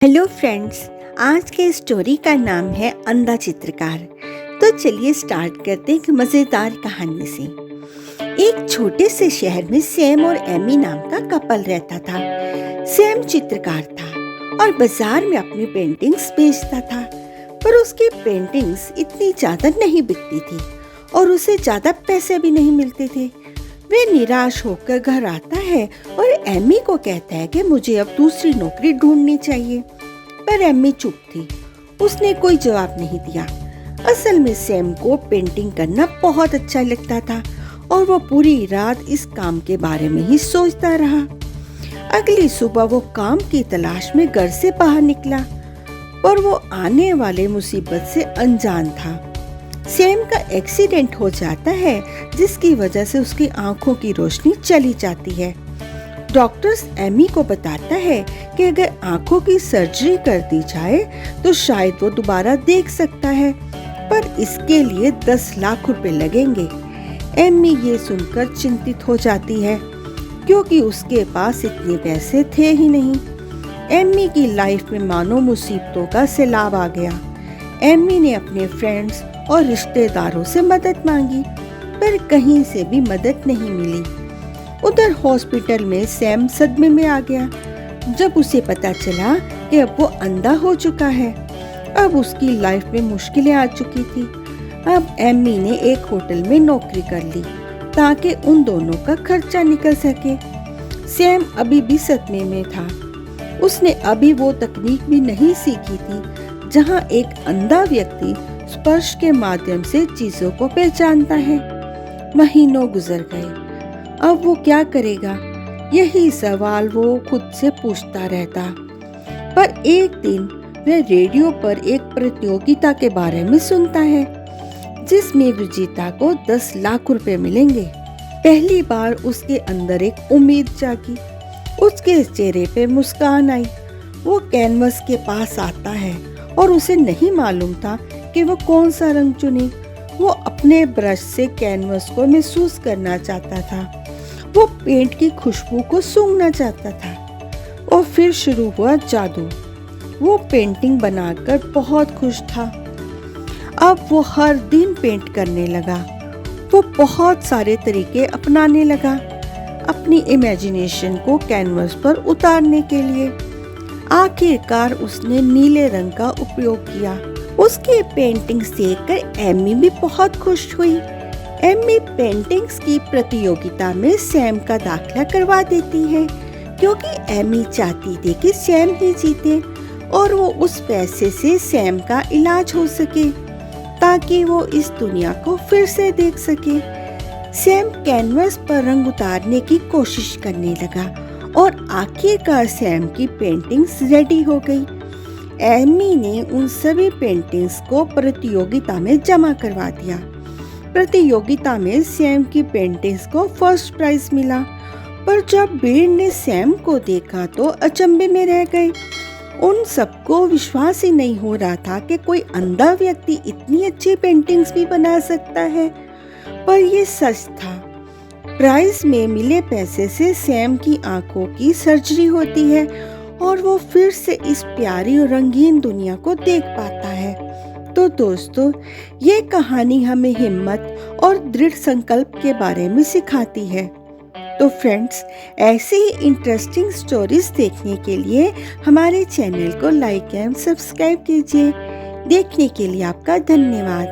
Hello friends. आज के story का नाम है अंधा चित्रकार। तो चलिए स्टार्ट करते हैं एक मज़ेदार कहानी से। एक छोटे से शहर में सैम और एमी नाम का कपल रहता था। सैम चित्रकार था और बाजार में अपनी पेंटिंग्स बेचता था, पर उसकी पेंटिंग्स इतनी ज़्यादा नहीं बिकती थी और उसे ज़्यादा पैसे भी नहीं मिलते थे। वे निराश होकर घर आता है और एमी को कहता है कि मुझे अब दूसरी नौकरी ढूंढनी चाहिए, पर एमी चुप थी। उसने कोई जवाब नहीं दिया। असल में सैम को पेंटिंग करना बहुत अच्छा लगता था और वो पूरी रात इस काम के बारे में ही सोचता रहा। अगली सुबह वो काम की तलाश में घर से बाहर निकला, पर वो आने वाले मुसीबत से अनजान था। सैम का एक्सीडेंट हो जाता है, जिसकी वजह से उसकी आंखों की रोशनी चली जाती है। डॉक्टर्स एमी को बताता है कि अगर आंखों की सर्जरी कर दी जाए तो शायद वो दोबारा देख सकता है, पर इसके लिए 10 लाख रुपए लगेंगे। एमी ये सुनकर चिंतित हो जाती है, क्योंकि उसके पास इतने पैसे थे ही नहीं। एमी की लाइफ में मानो मुसीबतों का सैलाब आ गया। एमी ने अपने फ्रेंड्स और रिश्तेदारों से मदद मांगी, पर कहीं से भी मदद नहीं मिली। उधर हॉस्पिटल में सैम सदमे में आ गया जब उसे पता चला कि अब वो अंधा हो चुका है। अब उसकी लाइफ में मुश्किलें आ चुकी थी। अब एमी ने एक होटल में नौकरी कर ली ताकि उन दोनों का खर्चा निकल सके। सैम अभी भी सदमे में था। उसने अभी वो तकनीक भी नहीं सीखी थी जहां एक अंधा व्यक्ति स्पर्श के माध्यम से चीजों को पहचानता है। महीनों गुजर गए। अब वो क्या करेगा, यही सवाल वो खुद से पूछता रहता। पर एक दिन वह रेडियो पर एक प्रतियोगिता के बारे में सुनता है, जिसमें विजेता को 10 लाख रुपए मिलेंगे। पहली बार उसके अंदर एक उम्मीद जागी। उसके चेहरे पे मुस्कान आई। वो कैनवस के पास आता है और उसे नहीं मालूम था कि वो कौन सा रंग चुने। वो अपने ब्रश से कैनवस को महसूस करना चाहता था। वो पेंट की खुशबू को सूंघना चाहता था। और फिर शुरू हुआ जादू। वो पेंटिंग बनाकर बहुत खुश था। अब वो हर दिन पेंट करने लगा। वो बहुत सारे तरीके अपनाने लगा अपनी इमेजिनेशन को कैनवस पर उतारने के लिए। आखिरकार उसने नीले रंग का उपयोग किया। उसकी पेंटिंग्स देखकर एमी भी बहुत खुश हुई। एमी पेंटिंग्स की प्रतियोगिता में सैम का दाखिला करवा देती है, क्योंकि एमी चाहती थी कि सैम ही जीते और वो उस पैसे से सैम का इलाज हो सके, ताकि वो इस दुनिया को फिर से देख सके। सैम कैनवस पर रंग उतारने की कोशिश करने लगा और आखिरकार सैम की पेंटिंग्स रेडी हो गई। एमी ने उन सभी पेंटिंग्स को प्रतियोगिता में जमा करवा दिया। प्रतियोगिता में सैम की पेंटिंग्स को फर्स्ट प्राइज मिला, पर जब भीड़ ने सैम को देखा तो अचंभे में रह गए। उन सबको विश्वास ही नहीं हो रहा था कि कोई अंधा व्यक्ति इतनी अच्छी पेंटिंग्स भी बना सकता है, पर ये सच था। प्राइज में मिले पैसे से सैम की आंखों की सर्जरी होती है और वो फिर से इस प्यारी और रंगीन दुनिया को देख पाता है। तो दोस्तों, ये कहानी हमें हिम्मत और दृढ़ संकल्प के बारे में सिखाती है। तो फ्रेंड्स, ऐसे ही इंटरेस्टिंग स्टोरीज देखने के लिए हमारे चैनल को लाइक एंड सब्सक्राइब कीजिए। देखने के लिए आपका धन्यवाद।